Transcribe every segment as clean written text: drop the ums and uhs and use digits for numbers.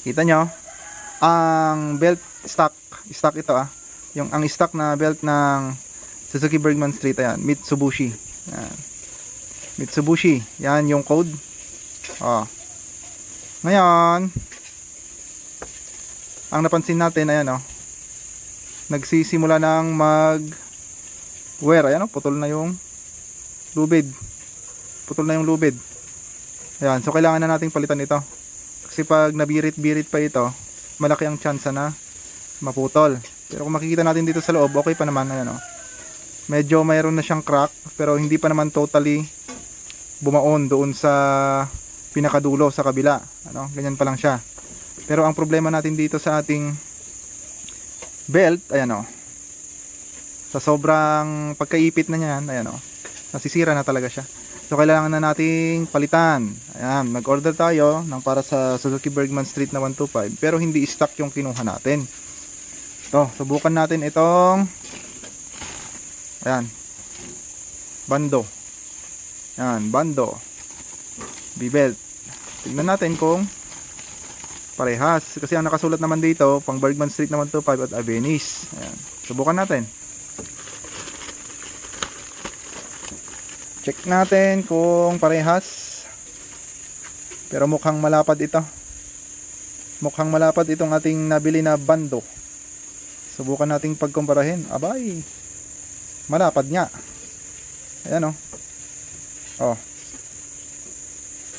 Kita nyo, ang belt stock ito ang stock na belt ng Suzuki Bergman Street, ayan, Mitsubishi. Ayan. Mitsubishi, yan yung code. Ngayon, ang napansin natin, ayan nagsisimula ng mag wear, ayan putol na yung lubid. Ayan, so kailangan na nating palitan ito. Kasi pag nabirit-birit pa ito, malaki ang chance na maputol. Pero kung makikita natin dito sa loob, okay pa naman. Ayan, medyo mayroon na siyang crack, pero hindi pa naman totally bumaon doon sa pinakadulo sa kabila. Ganyan pa lang siya. Pero ang problema natin dito sa ating belt, ayan sa sobrang pagkaipit na niyan, ayan nasisira na talaga siya. So kailangan na nating palitan. Ayan, nag-order tayo ng para sa Suzuki Bergman Street na 125, pero hindi stock yung kinuha natin. Ito, subukan natin itong ayan, bando. Ayan, bando B-belt. Tignan natin kung parehas, kasi ang nakasulat naman dito pang Bergman Street na 125 at Avenis. Ayan, subukan natin. Check natin kung parehas. Pero mukhang malapad ito. Mukhang malapad itong ating nabili na bando. Subukan nating pagkumparahin. Abay, malapad nga. Ayan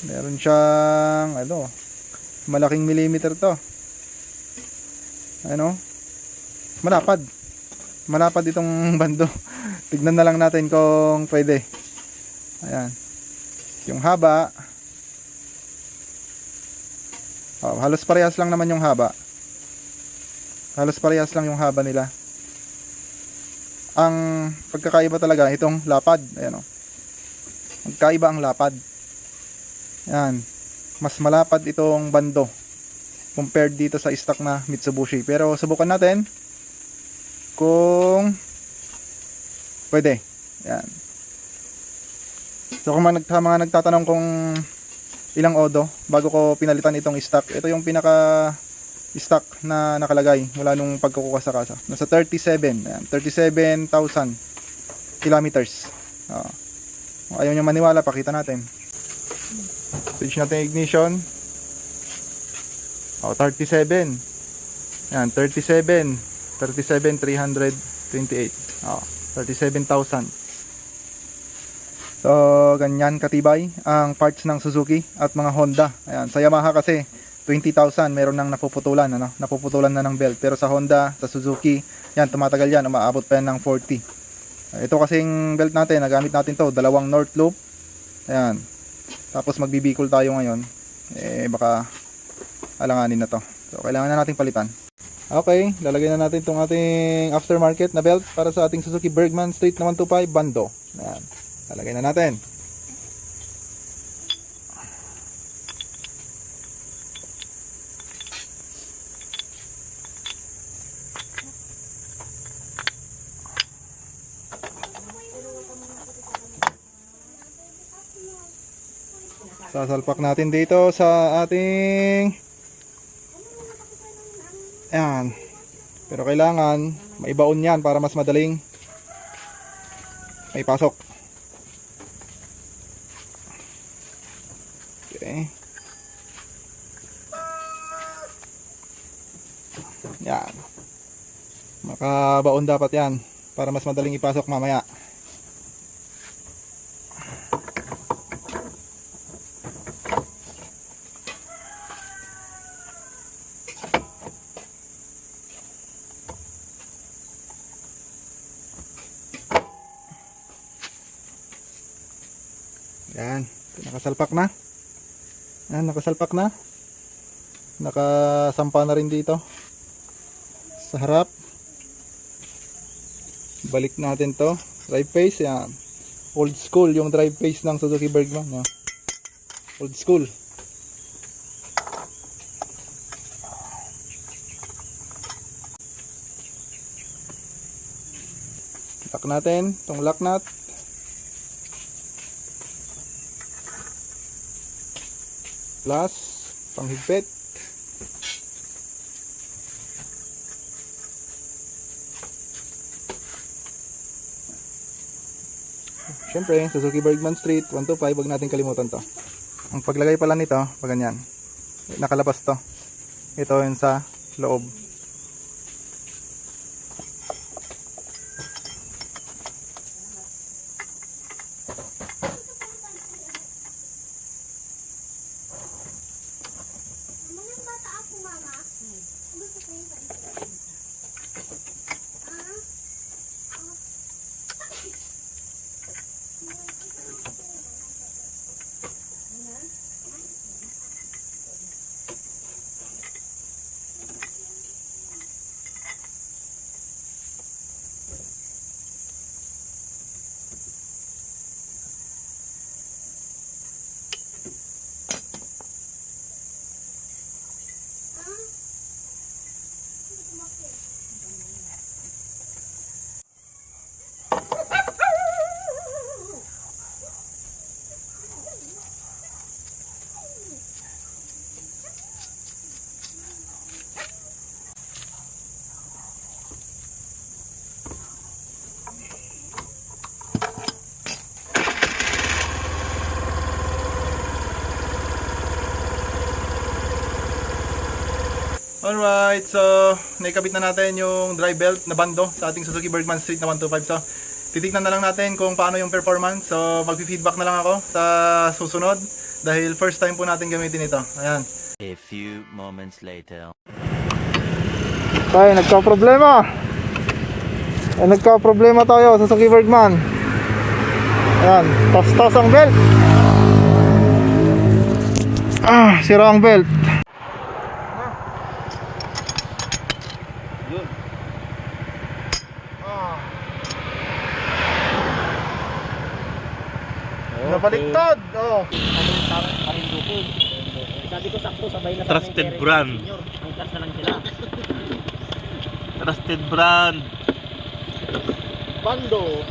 meron siyang malaking millimeter to. Ayan malapad itong bando. Tignan na lang natin kung pwede. Ayan, yung haba, halos parehas lang naman yung haba. Halos parehas lang yung haba nila. Ang pagkakaiba talaga itong lapad. Ayan magkaiba ang lapad. Ayan, mas malapad itong bando compared dito sa stock na Mitsubishi. Pero subukan natin kung pwede. Ayan. So kung mga nagtatanong kung ilang odo bago ko pinalitan itong stock, ito yung pinaka stock na nakalagay mula nung pagkukuha sa kasa. Nasa 37, ayan, 37,000 kilometers. Kung ayaw nyo maniwala, pakita natin. Switch natin ignition. 37. Ayan, 37,328. 37,000. So, ganyan katibay ang parts ng Suzuki at mga Honda. Ayan, sa Yamaha kasi 20,000 meron nang napuputulan, napuputulan na ng belt. Pero sa Honda, sa Suzuki, yan, tumatagal yan, umaabot pa yan ng 40. Ito kasing belt natin, nagamit natin to, dalawang North Loop. Ayan. Tapos magbibikol tayo ngayon. Baka alanganin na to. So, kailangan na nating palitan. Okay, lalagay na natin itong ating aftermarket na belt para sa ating Suzuki Bergman Street na 125 bando. Ayan. Lalagay na natin. Sasalpak natin dito sa ating ayan. Pero kailangan maibaon yan para mas madaling may pasok. Okay. Yan. Makabaon dapat yan para mas madaling ipasok mamaya. Yan, nakasalpak na. Yan, nakasalpak na. Nakasampa na rin dito sa harap. Balik natin to. Drive face, yan. Old school yung drive face ng Suzuki Bergman. Yan. Old school. Lock natin itong lock nut. Plus panghigpit. Syempre, Suzuki Bergman Street 125, wag natin kalimutan to. Ang paglagay pala nito, pag ganyan, nakalabas to. Ito yun sa loob. Alright, so naikabit na natin yung drive belt na bando sa ating Suzuki Bergman Street na 125. So titignan na lang natin kung paano yung performance. So magpi-feedback na lang ako sa susunod dahil first time po natin gamitin ito. Ayan. A few moments later. Tayo, nagka-problema. Nagka-problema tayo sa Suzuki Bergman. Ayan, tas-tas ang belt. Sira ang belt. Nabaliktad. Oh. Sabi ko sakto sabay na Trusted brand. Ang class na lang sila. Trusted brand. Bando.